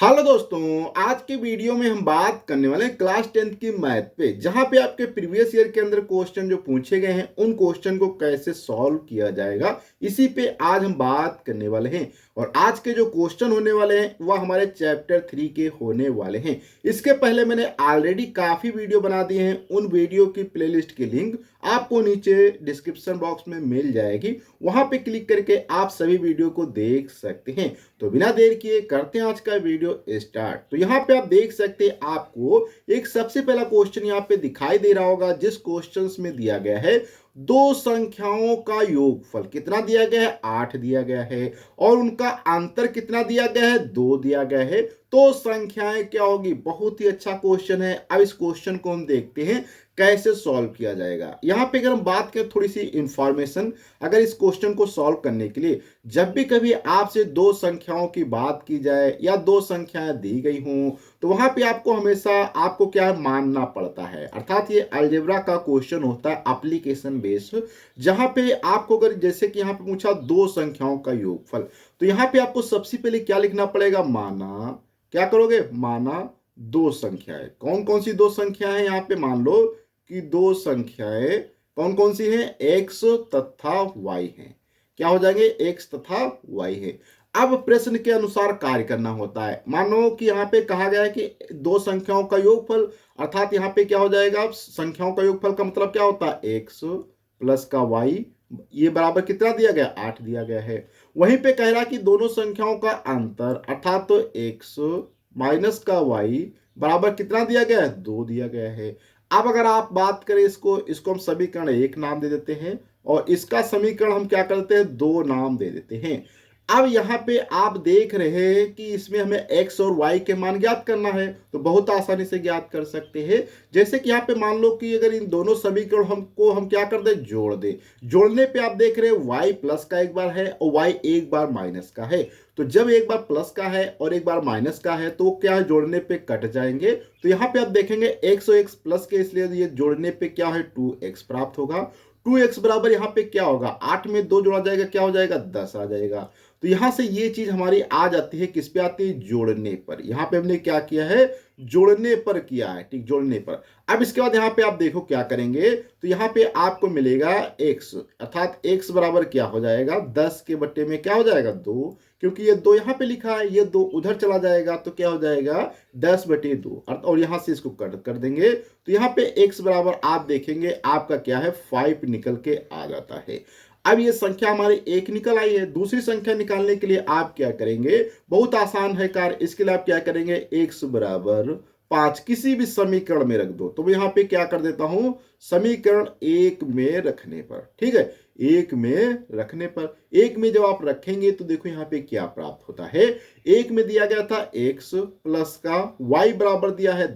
Hello दोस्तों, आज के वीडियो में हम बात करने वाले हैं क्लास 10th की मैथ पे, जहां पे आपके प्रीवियस ईयर के अंदर क्वेश्चन जो पूछे गए हैं उन क्वेश्चन को कैसे सॉल्व किया जाएगा, इसी पे आज हम बात करने वाले हैं। और आज के जो क्वेश्चन होने वाले हैं वह हमारे चैप्टर 3 के होने वाले हैं। इसके पहले मैंने ऑलरेडी काफी वीडियो बना दिए हैं, उन वीडियो की प्लेलिस्ट की लिंक आपको नीचे डिस्क्रिप्शन बॉक्स में मिल जाएगी, वहां पे क्लिक करके आप सभी वीडियो को देख सकते हैं। तो बिना देर किए करते हैं आज का वीडियो स्टार्ट। तो यहाँ पे आप देख सकते हैं, आपको एक सबसे पहला क्वेश्चन यहाँ पे दिखाई दे रहा होगा, जिस क्वेश्चन में दिया गया है दो संख्याओं का योगफल कितना दिया गया है, 8 दिया गया है, और उनका अंतर कितना दिया गया है, 2 दिया गया है। तो संख्याएं क्या होगी। बहुत ही अच्छा क्वेश्चन है। अब इस क्वेश्चन को हम देखते हैं कैसे सॉल्व किया जाएगा। यहां पे अगर हम बात करें थोड़ी सी इंफॉर्मेशन, अगर इस क्वेश्चन को सॉल्व करने के लिए जब भी कभी आपसे दो संख्याओं की बात की जाए या दो संख्याएं दी गई हों, तो वहां पे आपको हमेशा आपको क्या है, मानना पड़ता है। अर्थात ये अलजेब्रा का क्वेश्चन होता है एप्लीकेशन बेस्ड, जहां पे आपको अगर जैसे कि यहां पे पूछा दो संख्याओं का योगफल, तो यहां पे आपको सबसे पहले क्या लिखना पड़ेगा, माना। क्या करोगे, माना दो संख्याएं। कौन कौन सी दो संख्याएं हैं, यहां पे मान लो कि दो संख्याएं कौन कौन सी हैं, x तथा y हैं। क्या हो जाएंगे, x तथा y है। अब प्रश्न के अनुसार कार्य करना होता है। मानो कि यहाँ पे कहा गया है कि दो संख्याओं का योगफल, अर्थात यहाँ पे क्या हो जाएगा, संख्याओं का योगफल का मतलब क्या होता है, x प्लस का y, ये बराबर कितना दिया गया, 8 दिया गया है। वहीं पे कह रहा कि दोनों संख्याओं का अंतर, अर्थात तो x माइनस का y बराबर कितना दिया गया है, 2 दिया गया है। अब अगर आप बात करें इसको हम समीकरण 1 नाम दे देते हैं, और इसका समीकरण हम क्या करते हैं, 2 नाम दे देते हैं। अब यहाँ पे आप देख रहे हैं कि इसमें हमें x और y के मान ज्ञात करना है, तो बहुत आसानी से ज्ञात कर सकते हैं। जैसे कि यहाँ पे मान लो कि अगर इन दोनों समीकरण हम क्या कर दें, जोड़ दें। जोड़ने पे आप देख रहे हैं y प्लस का एक बार है और y एक बार माइनस का है। तो जब एक बार प्लस का है और एक बार माइनस का है तो क्या है, जोड़ने पे कट जाएंगे। तो यहाँ पे आप देखेंगे x और x प्लस के, इसलिए ये जोड़ने पे क्या है, 2x प्राप्त होगा। 2x बराबर यहाँ पे क्या होगा, 8 में 2 जोड़ा जाएगा, क्या हो जाएगा, 10 आ जाएगा। तो यहां से ये चीज हमारी आ जाती है, किस पे आती है, जोड़ने पर। यहां पे हमने क्या किया है, जोड़ने पर किया है, ठीक, जोड़ने पर। अब इसके बाद यहां पे आप देखो क्या करेंगे, तो यहां पे आपको मिलेगा x, अर्थात x बराबर क्या हो जाएगा, 10 के बट्टे में क्या हो जाएगा, 2, क्योंकि ये 2 यहां पे लिखा है, ये 2 उधर चला जाएगा तो क्या हो जाएगा, 10/2, और यहां से इसको कट कर देंगे। तो यहां पे x बराबर आप देखेंगे आपका क्या है, 5 निकल के आ जाता है। अब ये संख्या हमारी 1 निकल आई है। दूसरी संख्या निकालने के लिए आप क्या करेंगे, बहुत आसान है कार्य। इसके लिए आप क्या करेंगे, x बराबर 5 किसी भी समीकरण में रख दो। तो मैं यहाँ पे क्या कर देता हूं, समीकरण 1 में रखने पर, ठीक है, 1 में रखने पर, 1 में जब आप रखेंगे तो देखो यहाँ पे क्या प्राप्त होता है। 1 में दिया गया था x प्लस का y बराबर दिया है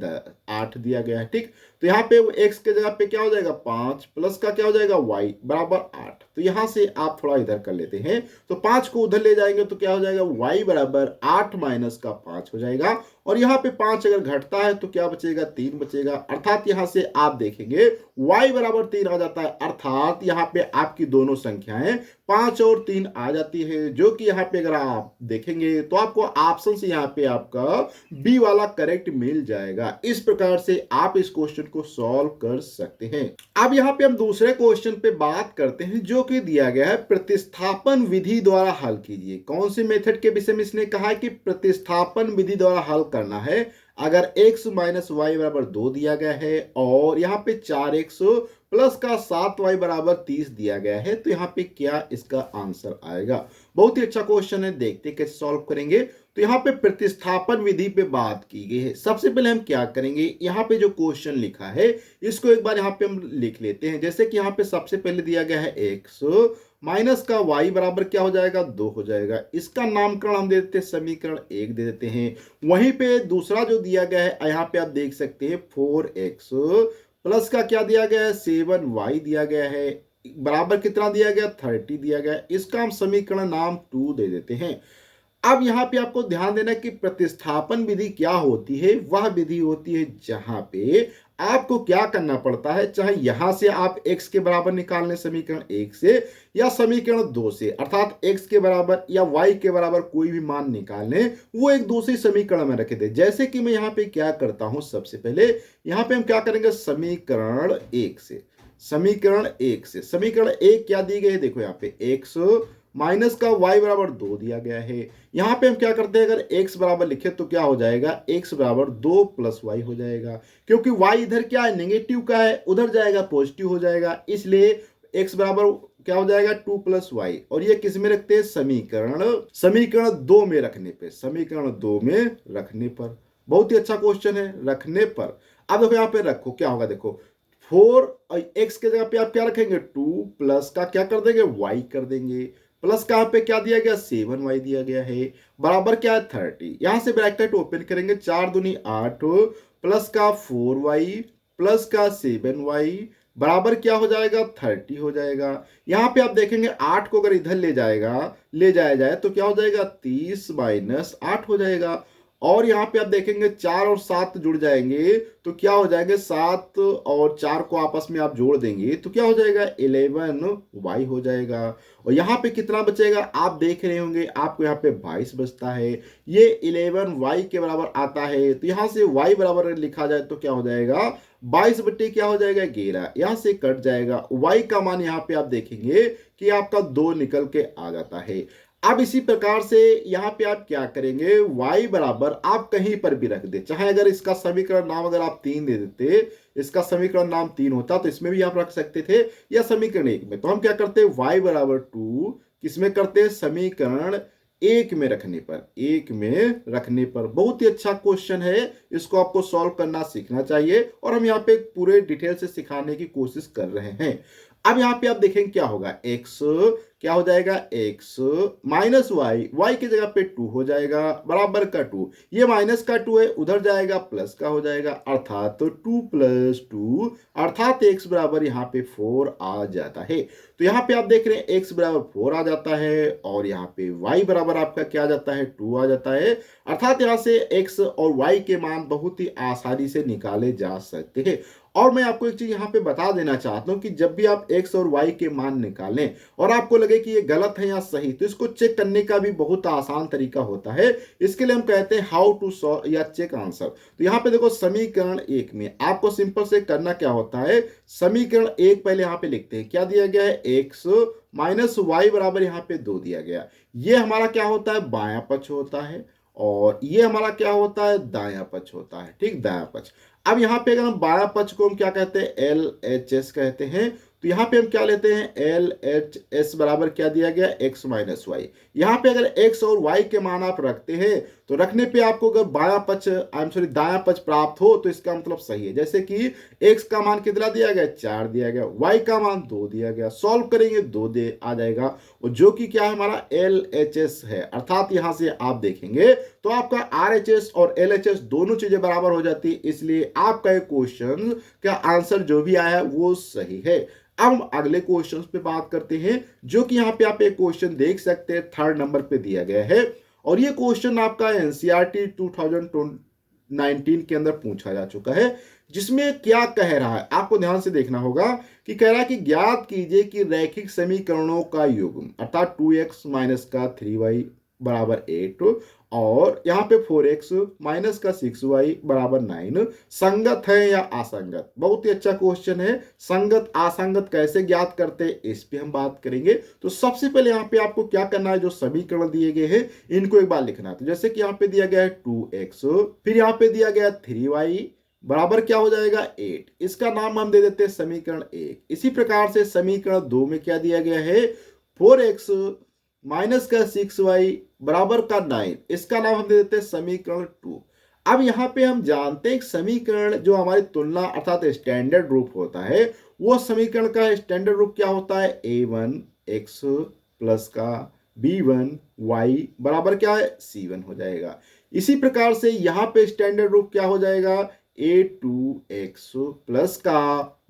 8 दिया गया है, ठीक। तो यहाँ पे x के जगह पे क्या हो जाएगा, 5 प्लस का क्या हो जाएगा, y बराबर 8। तो यहां से आप थोड़ा इधर कर लेते हैं, तो 5 को उधर ले जाएंगे तो क्या हो जाएगा, y बराबर 8 माइनस का 5 हो जाएगा। और यहाँ पे 5 अगर घटता है तो क्या बचेगा, 3 बचेगा। अर्थात यहां से आप देखेंगे y बराबर 3 आ जाता है। अर्थात यहाँ पे आपकी दोनों संख्याएं 5 और 3 आ जाती है, जो कि यहाँ पे अगर आप देखेंगे तो आपको ऑप्शन से यहाँ पे आपका बी वाला करेक्ट मिल जाएगा। इस प्रकार से आप इस क्वेश्चन को सॉल्व कर सकते हैं। अब यहाँ पे हम दूसरे क्वेश्चन पे बात करते हैं, जो कि दिया गया है प्रतिस्थापन विधि द्वारा हल कीजिए। कौन सी मेथड के विषय में इसने कहा है कि प्रतिस्थापन विधि द्वारा हल करना है। अगर x माइनस वाई बराबर 2 दिया गया है और यहाँ पे 4x प्लस का 7y बराबर 30 दिया गया है, तो यहाँ पे क्या इसका आंसर आएगा। बहुत ही अच्छा क्वेश्चन है, देखते कैसे सॉल्व करेंगे। तो यहाँ पे प्रतिस्थापन विधि पे बात की गई है। सबसे पहले हम क्या करेंगे, यहाँ पे जो क्वेश्चन लिखा है इसको एक बार यहाँ पे हम लिख लेते हैं। जैसे कि यहाँ पे सबसे पहले दिया गया है x माइनस का y बराबर क्या हो जाएगा, 2 हो जाएगा। इसका नामकरण हम दे देते हैं समीकरण 1 दे देते हैं। वहीं पे दूसरा जो दिया गया है यहाँ पे आप देख सकते हैं 4x प्लस का क्या दिया गया है, 7y दिया गया है, बराबर कितना दिया गया, 30 दिया गया है। इसका हम समीकरण नाम 2 दे देते हैं। अब यहाँ पे आपको ध्यान देना कि प्रतिस्थापन विधि क्या होती है। वह विधि होती है जहां पे आपको क्या करना पड़ता है, चाहे यहां से आप x के बराबर निकाल लें समीकरण 1 से या समीकरण 2 से, अर्थात x के बराबर या y के बराबर कोई भी मान निकाल लें, वो एक दूसरी समीकरण में रख दे। जैसे कि मैं यहाँ पे क्या करता हूं, सबसे पहले यहाँ पे हम क्या करेंगे, समीकरण 1 से, समीकरण 1 क्या दी गई है, देखो यहाँ पे x माइनस का y बराबर 2 दिया गया है। यहां पे हम क्या करते हैं, अगर x बराबर लिखे तो क्या हो जाएगा, x बराबर 2 प्लस y हो जाएगा, क्योंकि y इधर क्या है, नेगेटिव का है, उधर जाएगा पॉजिटिव हो जाएगा, इसलिए x बराबर क्या हो जाएगा 2 प्लस वाई। और ये किस में रखते हैं, समीकरण 2 में रखने पे, समीकरण 2 में रखने पर। बहुत ही अच्छा क्वेश्चन है, रखने पर। अब देखो यहाँ पे रखो, क्या होगा, देखो 4 x के जगह पे आप क्या रखेंगे, 2 प्लस का क्या कर देंगे, y कर देंगे, प्लस का पे क्या दिया गया, 7y दिया गया है, बराबर क्या है 30। यहां से ब्रैकेट ओपन करेंगे, 4 दूनी 8 प्लस का 4y प्लस का 7y बराबर क्या हो जाएगा, 30 हो जाएगा। यहां पे आप देखेंगे 8 को अगर इधर ले जाया जाए तो क्या हो जाएगा, 30 माइनस 8 हो जाएगा। और यहाँ पे आप देखेंगे 4 और 7 जुड़ जाएंगे तो क्या हो जाएंगे, 7 और 4 को आपस में आप जोड़ देंगे तो क्या हो जाएगा, 11y हो जाएगा। और यहाँ पे कितना बचेगा, आप देख रहे होंगे, आपको यहाँ पे 22 बचता है, ये 11y के बराबर आता है। तो यहाँ से y बराबर लिखा जाए तो क्या हो जाएगा, 22 बट्टे क्या हो जाएगा, 11, यहां से कट जाएगा। y का मान यहाँ पे आप देखेंगे कि आपका 2 निकल के आ जाता है। अब इसी प्रकार से यहां पे आप क्या करेंगे, y बराबर आप कहीं पर भी रख दे, चाहे अगर इसका समीकरण नाम अगर आप 3 दे देते, इसका समीकरण नाम 3 होता तो इसमें भी आप रख सकते थे, या समीकरण 1 में। तो हम क्या करते हैं, y बराबर 2 किसमें करते हैं, समीकरण 1 में रखने पर। बहुत ही अच्छा क्वेश्चन है, इसको आपको सॉल्व करना सीखना चाहिए, और हम यहाँ पे पूरे डिटेल से सिखाने की कोशिश कर रहे हैं। अब यहाँ पे आप देखेंगे क्या होगा, x क्या हो जाएगा, x माइनस y की जगह पे 2 हो जाएगा, बराबर का 2, ये माइनस का 2 है, उधर जाएगा प्लस का हो जाएगा, अर्थात तो 2 प्लस 2 अर्थात x बराबर यहाँ पे 4 आ जाता है। तो यहाँ पे आप देख रहे हैं x बराबर 4 आ जाता है, और यहाँ पे y बराबर आपका क्या आ जाता है, 2 आ जाता है। अर्थात यहाँ से x और y के मान बहुत ही आसानी से निकाले जा सकते हैं। और मैं आपको एक चीज यहाँ पे बता देना चाहता हूँ कि जब भी आप x और y के मान निकालें और आपको लगे कि ये गलत है या सही, तो इसको चेक करने का भी बहुत आसान तरीका होता है। इसके लिए हम कहते हैं हाउ टू सॉल्व या चेक आंसर। तो यहाँ पे देखो समीकरण 1 में आपको सिंपल से करना क्या होता है, समीकरण 1 पहले यहाँ पे लिखते हैं, क्या दिया गया है, x माइनस वाई बराबर यहाँ पे 2 दिया गया। ये हमारा क्या होता है, बायां पक्ष होता है, और ये हमारा क्या होता है, दायां पक्ष होता है, ठीक, दायां पक्ष। अब यहाँ पे अगर हम बायां पक्ष को हम क्या कहते हैं, LHS कहते हैं। तो यहाँ पे हम क्या लेते हैं, LHS बराबर क्या दिया गया, x माइनस वाई। यहाँ पे अगर x और y के मान आप रखते हैं तो रखने पे आपको अगर बायां पक्ष दायां पक्ष प्राप्त हो तो इसका मतलब सही है। जैसे कि x का मान कितना दिया गया, 4 दिया गया, y का मान 2 दिया गया, सॉल्व करेंगे 2 दे आ जाएगा, और जो कि क्या है हमारा LHS है। अर्थात यहां से आप देखेंगे तो आपका RHS और LHS दोनों चीजें बराबर हो जाती है, इसलिए आपका क्वेश्चन का आंसर जो भी आया है वो सही है। अब हम अगले क्वेश्चन पे बात करते हैं, जो कि यहाँ पे आप एक क्वेश्चन देख सकते हैं, 3rd नंबर पे दिया गया है, और ये क्वेश्चन आपका NCERT 2019 के अंदर पूछा जा चुका है। जिसमें क्या कह रहा है, आपको ध्यान से देखना होगा कि कह रहा है कि ज्ञात कीजिए कि रैखिक समीकरणों का युग्म, अर्थात 2x माइनस का 3y बराबर 8 और यहाँ पे 4x माइनस का 6y बराबर 9 संगत है या असंगत। बहुत ही अच्छा क्वेश्चन है। संगत असंगत कैसे ज्ञात करते हैं इस पे हम बात करेंगे। तो सबसे पहले यहाँ पे आपको क्या करना है, जो समीकरण दिए गए हैं इनको एक बार लिखना है। तो जैसे कि यहाँ पे दिया गया है 2x, फिर यहाँ पे दिया गया 3y बराबर क्या हो जाएगा 8, इसका नाम हम दे देते हैं समीकरण 1। इसी प्रकार से समीकरण 2 में क्या दिया गया है, 4x माइनस का 6y बराबर का 9, इसका नाम हम दे देते हैं समीकरण 2। अब यहाँ पे हम जानते हैं समीकरण जो हमारी तुलना अर्थात स्टैंडर्ड रूप होता है, वो समीकरण का स्टैंडर्ड रूप क्या होता है, a1x प्लस का b1y बराबर क्या है c1 हो जाएगा। इसी प्रकार से यहाँ पे स्टैंडर्ड रूप क्या हो जाएगा, a2x प्लस का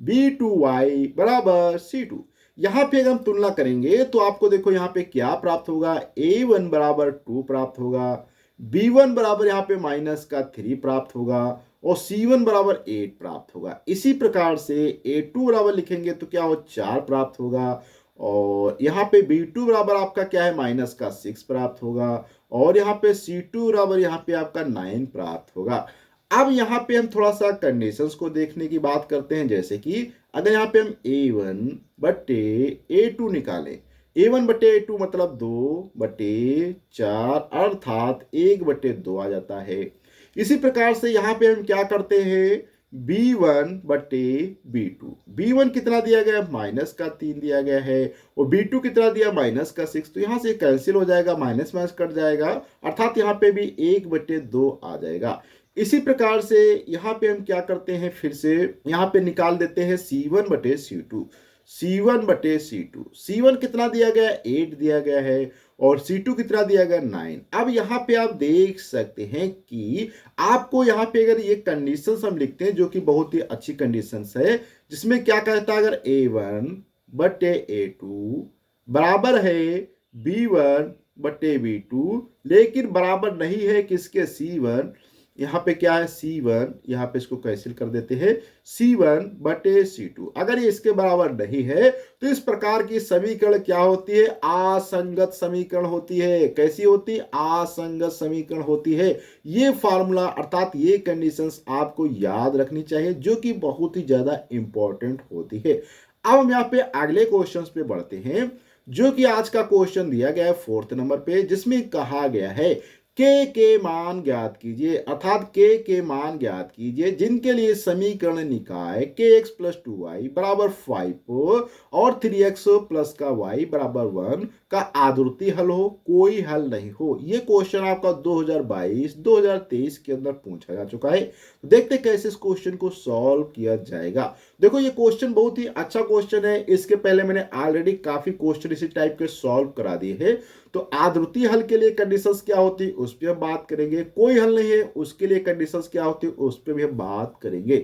b2y बराबर c2। यहाँ पे अगर हम तुलना करेंगे तो आपको देखो यहाँ पे क्या प्राप्त होगा, a1 बराबर 2 प्राप्त होगा, b1 बराबर यहाँ पे -3 प्राप्त होगा और c1 बराबर 8 प्राप्त होगा। इसी प्रकार से a2 बराबर लिखेंगे तो क्या हो, 4 प्राप्त होगा और यहाँ पे b2 बराबर आपका क्या है, -6 प्राप्त होगा और यहाँ पे c2 बराबर यहाँ पे आपका 9 प्राप्त होगा। अब यहाँ पे हम थोड़ा सा कंडीशंस को देखने की बात करते हैं, जैसे कि अगर यहाँ पे हम a1 बटे a2 निकालें, a1 बटे a2 मतलब 2 बटे 4 अर्थात 1 बटे 2 आ जाता है। इसी प्रकार से यहाँ पे हम क्या करते हैं, b1 बटे b2, b1 कितना दिया गया है, -3 दिया गया है और b2 कितना दिया, -6, तो यहाँ से कैंसिल हो जाएगा, माइनस माइनस कट जाएगा अर्थात यहाँ पे भी 1 बटे 2 आ जाएगा। इसी प्रकार से यहाँ पे हम क्या करते हैं, फिर से यहाँ पे निकाल देते हैं c1 बटे c2, c1 बटे c2, c1 कितना दिया गया है, 8 दिया गया है और c2 कितना दिया गया, 9। अब यहाँ पे आप देख सकते हैं कि आपको यहाँ पे अगर ये कंडीशंस हम लिखते हैं जो कि बहुत ही अच्छी कंडीशंस है, जिसमें क्या कहता है, अगर a1 बटे a2 बराबर है b1 बटे b2 लेकिन बराबर नहीं है किसके, c1, यहाँ पे क्या है c1, यहाँ पे इसको कैंसिल कर देते हैं, c1 बटे c2 अगर ये इसके बराबर नहीं है तो इस प्रकार की समीकरण क्या होती है, असंगत समीकरण होती है। कैसी होती है, असंगत समीकरण होती है। ये फार्मूला अर्थात ये कंडीशंस आपको याद रखनी चाहिए जो कि बहुत ही ज्यादा इंपॉर्टेंट होती है। अब हम यहाँ पे अगले क्वेश्चंस पे बढ़ते हैं, जो कि आज का क्वेश्चन दिया गया है 4th नंबर पे, जिसमें कहा गया है के मान ज्ञात कीजिए, अर्थात के मान ज्ञात कीजिए जिनके लिए समीकरण निकाय kx प्लस 2y बराबर 5 और 3x प्लस का y बराबर 1 का आदुर्ती हल हो, कोई हल नहीं हो। ये क्वेश्चन आपका 2022-2023 के अंदर पूछा जा चुका है। तो देखते कैसे इस क्वेश्चन को सॉल्व किया जाएगा। देखो ये क्वेश्चन बहुत ही अच्छा क्वेश्चन है, इसके पहले मैंने ऑलरेडी काफी क्वेश्चन इसी टाइप के सॉल्व करा दिए हैं। तो आदुर्ती हल के लिए कंडीशंस क्या होती है उस पर हम बात करेंगे, कोई हल नहीं है उसके लिए कंडीशंस क्या होती है उस पर भी हम बात करेंगे।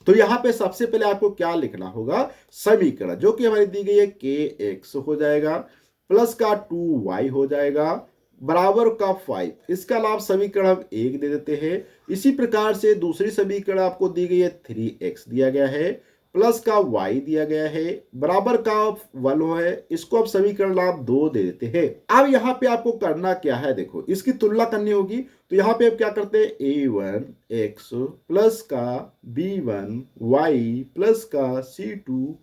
तो यहाँ पे सबसे पहले आपको क्या लिखना होगा, समीकरण जो कि हमारी दी गई है kx हो जाएगा प्लस का 2y हो जाएगा बराबर का 5, इसका अलावा समीकरण हम 1 दे देते हैं। इसी प्रकार से दूसरी समीकरण आपको दी गई है 3x दिया गया है प्लस का y दिया गया है बराबर का 1 है, इसको अब समीकरण आप 2 दे देते हैं। अब यहाँ पे आपको करना क्या है, देखो इसकी तुलना करनी होगी। तो यहाँ पे आप क्या करते हैं, a1x प्लस का b1y प्लस का c2,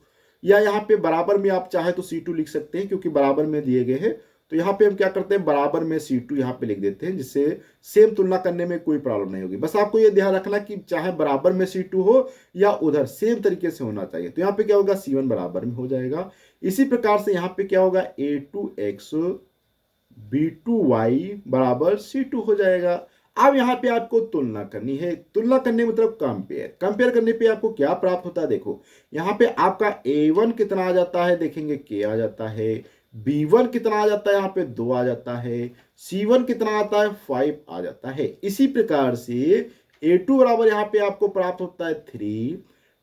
या यहाँ पे बराबर में आप चाहे तो c2 लिख सकते हैं क्योंकि बराबर में दिए गए हैं। तो यहाँ पे हम क्या करते हैं, बराबर में c2 यहाँ पे लिख देते हैं, जिससे सेम तुलना करने में कोई प्रॉब्लम नहीं होगी। बस आपको ये ध्यान रखना कि चाहे बराबर में c2 हो या उधर सेम तरीके से होना चाहिए। तो यहाँ पे क्या होगा, c1 बराबर में हो जाएगा। इसी प्रकार से यहाँ पे क्या होगा, a2x b2y बराबर c2 हो जाएगा। अब यहाँ पे आपको तुलना करनी है, तुलना करने मतलब कंपेयर, कंपेयर करने पे आपको क्या प्राप्त होता है, देखो यहाँ पे आपका a1 कितना आ जाता है, देखेंगे k आ जाता है, b1 कितना आ जाता है, यहाँ पे 2 आ जाता है, c1 कितना आता है, 5 आ जाता है। इसी प्रकार से a2 बराबर यहाँ पे आपको प्राप्त होता है 3,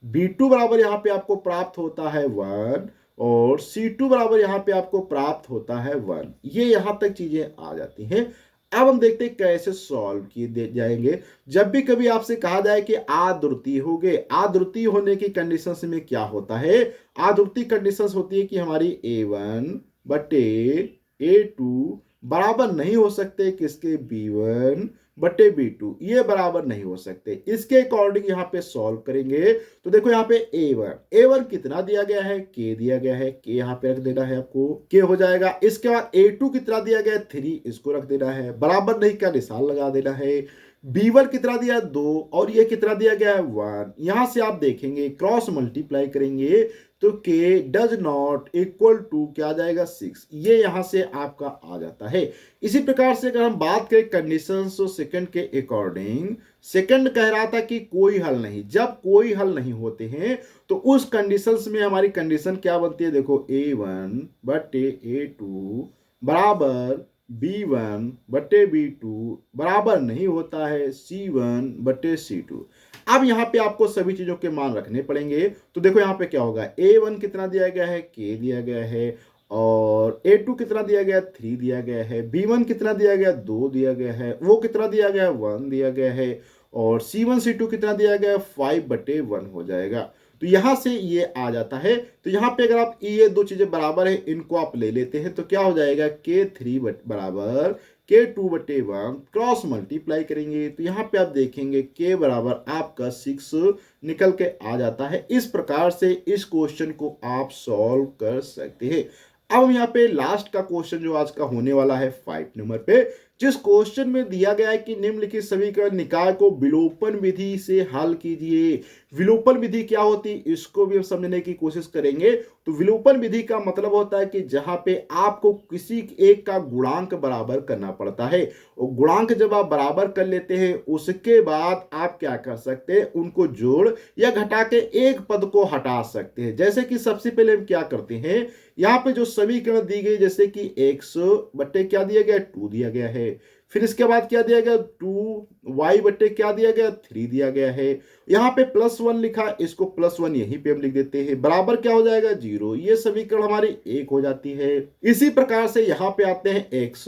b2 बराबर यहाँ पे आपको प्राप्त होता है 1 और c2 बराबर यहाँ पे आपको प्राप्त होता है 1। ये यहाँ तक चीजें आ जाती हैं। अब हम देखते हैं कैसे सॉल्व किए जाएंगे। जब भी कभी आपसे कहा जाए कि आद्रुति हो गए, आद्रुति होने की कंडीशंस में क्या होता है, आद्रुति कंडीशंस होती है कि हमारी a1 बटे a2 बराबर नहीं हो सकते किसके, b1 बटे b2, ये बराबर नहीं हो सकते। इसके अकॉर्डिंग यहाँ पे सॉल्व करेंगे। तो देखो यहाँ पे a1 कितना दिया गया है, k दिया गया है, k यहाँ पे रख देना है आपको, k हो जाएगा। इसके बाद a2 कितना दिया गया है 3, इसको रख देना है, बराबर नहीं का निशान लगा देना है। b1 कितना दिया है 2 और ये कितना दिया गया है 1। यहां से आप देखेंगे क्रॉस मल्टीप्लाई करेंगे तो k does not equal to क्या आ जाएगा 6, ये यहां से आपका आ जाता है। इसी प्रकार से अगर हम बात करें कंडीशंस तो सेकंड के अकॉर्डिंग, सेकंड कह रहा था कि कोई हल नहीं, जब कोई हल नहीं होते हैं तो उस कंडीशंस में हमारी कंडीशन क्या बनती है, देखो a1 बटे a2 बराबर B1/B2 बराबर नहीं होता है C1/C2। अब यहाँ पे आपको सभी चीजों के मान रखने पड़ेंगे। तो देखो यहाँ पे क्या होगा, A1 कितना दिया गया है, K दिया गया है, और A2 कितना दिया गया, 3 दिया गया है, B1 कितना दिया गया, 2 दिया गया है, वो कितना दिया गया, 1 दिया गया है, और C1 C2 कितना दिया गया, 5/1 हो जाएगा। तो यहां से ये आ जाता है। तो यहाँ पे अगर आप ये दो चीजें बराबर है, इनको आप ले लेते हैं तो क्या हो जाएगा, K3 बराबर K2/1 क्रॉस मल्टीप्लाई करेंगे तो यहाँ पे आप देखेंगे K बराबर आपका 6 निकल के आ जाता है। इस प्रकार से इस क्वेश्चन को आप सॉल्व कर सकते हैं। अब हम यहाँ पे लास्ट का क्वेश्चन जो आज का होने वाला है 5 नंबर पे, जिस क्वेश्चन में दिया गया है कि निम्नलिखित समीकरण निकाय को विलोपन विधि से हल कीजिए। विलोपन विधि क्या होती है, इसको भी हम समझने की कोशिश करेंगे। तो विलोपन विधि का मतलब होता है कि जहां पे आपको किसी एक का गुणांक बराबर करना पड़ता है, और गुणांक जब आप बराबर कर लेते हैं उसके बाद आप क्या कर सकते हैं, उनको जोड़ या घटा के एक पद को हटा सकते हैं। जैसे कि सबसे पहले हम क्या करते हैं, यहाँ पे जो समीकरण दी गई, जैसे कि x बट्टे क्या दिया गया, 2 दिया गया है, फिर इसके बाद क्या दिया गया, 2y बट्टे क्या दिया गया, 3 दिया गया है, यहाँ पे +1 लिखा, इसको +1 यहीं पे हम लिख देते हैं, बराबर क्या हो जाएगा, 0। ये समीकरण हमारी 1 हो जाती है। इसी प्रकार से यहाँ पे आते हैं x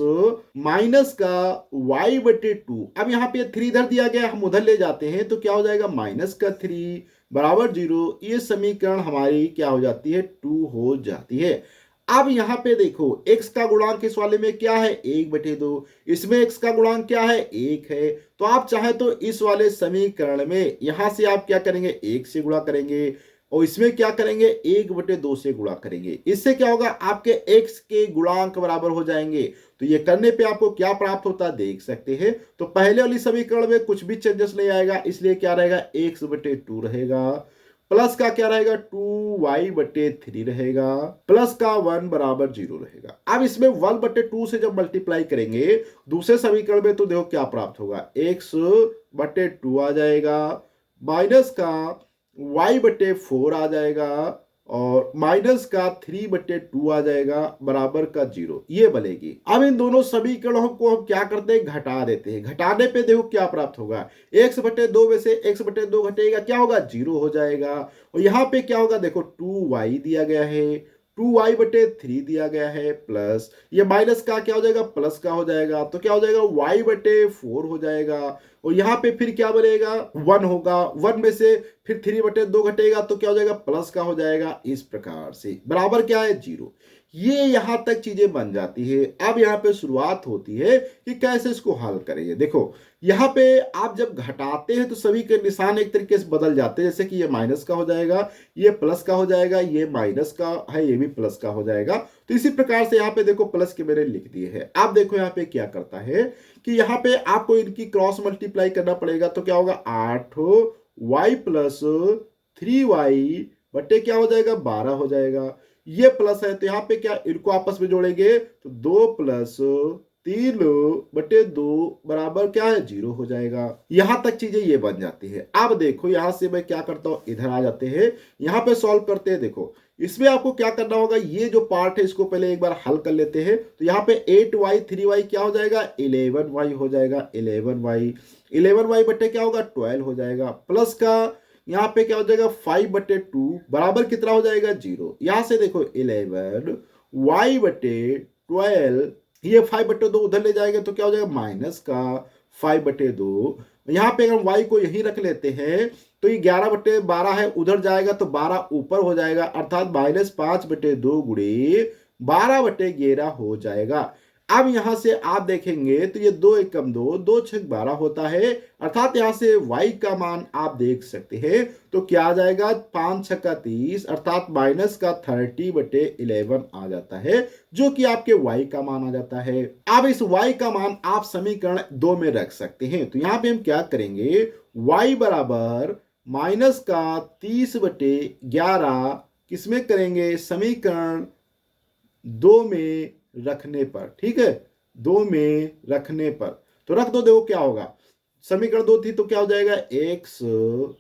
माइनस का y/2। अब यहाँ पे 3 इधर दिया गया, हम उधर ले जाते हैं तो क्या हो जाएगा, -3 बराबर 0। ये समीकरण हमारी क्या हो जाती है, 2 हो जाती है। अब यहां पे देखो x का गुणांक इस वाले में क्या है, 1/2, इसमें x का गुणांक क्या है, 1 है। तो आप चाहे तो इस वाले समीकरण में यहां से आप क्या करेंगे, 1 से गुणा करेंगे, और इसमें क्या करेंगे, 1/2 से गुणा करेंगे। इससे क्या होगा, आपके x के गुणांक बराबर हो जाएंगे। तो ये करने पे आपको क्या प्राप्त होता है, देख सकते हैं। तो पहले वाली समीकरण में कुछ भी चेंजेस नहीं आएगा, इसलिए क्या रहेगा, x/2 रहेगा, प्लस का क्या रहेगा, 2y/3 रहेगा, प्लस का 1 बराबर 0 रहेगा। अब इसमें 1/2 से जब मल्टीप्लाई करेंगे दूसरे समीकरण में तो देखो क्या प्राप्त होगा, x/2 आ जाएगा, माइनस का y/4 आ जाएगा, और माइनस का 3/2 आ जाएगा, बराबर का 0। ये बनेगी। अब इन दोनों समीकरणों को हम क्या करते हैं, घटा देते हैं। घटाने पे देखो क्या प्राप्त होगा, x/2 में से x/2 घटेगा, क्या होगा, 0 हो जाएगा। और यहाँ पे क्या होगा, देखो 2y दिया गया है, 2y/3 दिया गया है, प्लस ये माइनस का क्या हो जाएगा, प्लस का हो जाएगा, तो क्या हो जाएगा, y/4 हो जाएगा। और यहाँ पे फिर क्या बनेगा, 1 होगा, 1 में से फिर 3/2 घटेगा तो क्या हो जाएगा, प्लस का हो जाएगा। इस प्रकार से बराबर क्या है, 0। ये यहां तक चीजें बन जाती है। अब यहाँ पे शुरुआत होती है कि कैसे इसको हल करेंगे। देखो यहाँ पे आप जब घटाते हैं तो सभी के निशान एक तरीके से बदल जाते हैं, जैसे कि ये माइनस का हो जाएगा, ये प्लस का हो जाएगा, ये माइनस का है, ये भी प्लस का हो जाएगा। तो इसी प्रकार से यहाँ पे देखो प्लस के मैंने लिख दिए हैं। आप देखो यहाँ पे क्या करता है कि यहाँ पे आपको इनकी क्रॉस मल्टीप्लाई करना पड़ेगा। तो क्या होगा, 8y+3y बटे क्या हो जाएगा, 12 हो जाएगा। ये प्लस है तो यहाँ पे क्या, इनको आपस में जोड़ेंगे तो 2+3/2 बराबर क्या है, 0 हो जाएगा। यहां तक चीजें ये बन जाती है। अब देखो यहां से मैं क्या करता हूं, इधर आ जाते हैं, यहां पे सॉल्व करते हैं। देखो इसमें आपको क्या करना होगा, ये जो पार्ट है इसको पहले एक बार हल कर लेते हैं। तो यहाँ पे 8y 3y क्या हो जाएगा, 11y हो जाएगा, 11y बटे क्या होगा, 12 हो जाएगा, प्लस का यहाँ पे क्या हो जाएगा, 5/2 बराबर कितना हो जाएगा, 0। यहां से देखो 11y/12, ये 5/2 उधर ले जाएंगे तो क्या हो जाएगा, माइनस का 5/2। यहाँ पे अगर y को यही रख लेते हैं तो ये 11/12 है, उधर जाएगा तो 12 ऊपर हो जाएगा, अर्थात -5/2 गुणे 12/11 हो जाएगा। अब यहां से आप देखेंगे तो ये 2 एकम 2, 2 छक 12 होता है, अर्थात यहां से y का मान आप देख सकते हैं तो क्या आ जाएगा, 5 छक्का 30, अर्थात -30/11 आ जाता है, जो कि आपके y का मान आ जाता है। अब इस y का मान आप समीकरण 2 में रख सकते हैं। तो यहां पे हम क्या करेंगे, y बराबर -30/11 किसमें करेंगे, समीकरण 2 में रखने पर। ठीक है, 2 में रखने पर तो रख दो। देखो क्या होगा, समीकरण 2 थी तो क्या हो जाएगा, x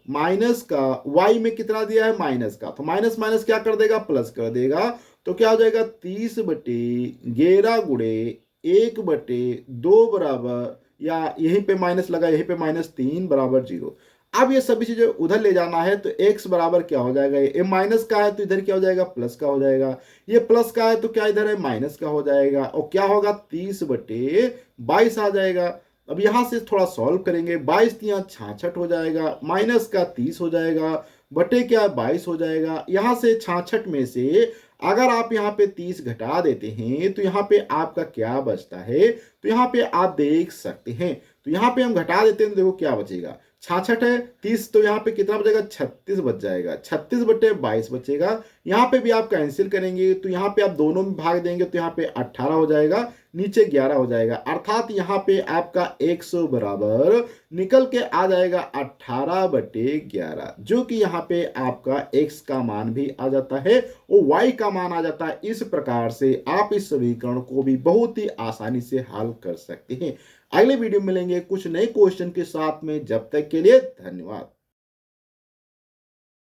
माइनस का y में कितना दिया है, माइनस का, तो माइनस माइनस क्या कर देगा, प्लस कर देगा। तो क्या हो जाएगा, 30/11 गुणे 1/2 बराबर, या यहीं पे माइनस लगा, यहीं पे -3 बराबर 0। अब ये सभी चीजें उधर ले जाना है तो x बराबर क्या हो जाएगा, ये माइनस का है तो इधर क्या हो जाएगा, प्लस का हो जाएगा। ये प्लस का है तो क्या इधर है, माइनस का हो जाएगा। और क्या होगा, 30/22 आ जाएगा। अब यहां से थोड़ा सॉल्व करेंगे, 22 यहाँ 66 हो जाएगा, माइनस का 30 हो जाएगा, बटे क्या 22 हो जाएगा। यहां से 66 में से अगर आप यहाँ पे 30 घटा देते हैं तो यहाँ पे आपका क्या बचता है, तो यहाँ पे आप देख सकते हैं। तो यहाँ पे हम घटा देते हैं तो देखो क्या बचेगा, 66 है, 30, तो यहाँ पे कितना बचेगा, 36 बच जाएगा, 36/22 बचेगा। यहाँ पे भी आप कैंसिल करेंगे तो यहाँ पे आप दोनों में भाग देंगे तो यहाँ पे 18 हो जाएगा, नीचे 11 हो जाएगा। अर्थात यहाँ पे आपका 100 बराबर निकल के आ जाएगा 18/11, जो कि यहाँ पे आपका x का मान भी आ जाता है और y का मान आ जाता है। इस प्रकार से आप इस समीकरण को भी बहुत ही आसानी से हल कर सकते हैं। अगले वीडियो में मिलेंगे कुछ नए क्वेश्चन के साथ में, जब तक के लिए धन्यवाद।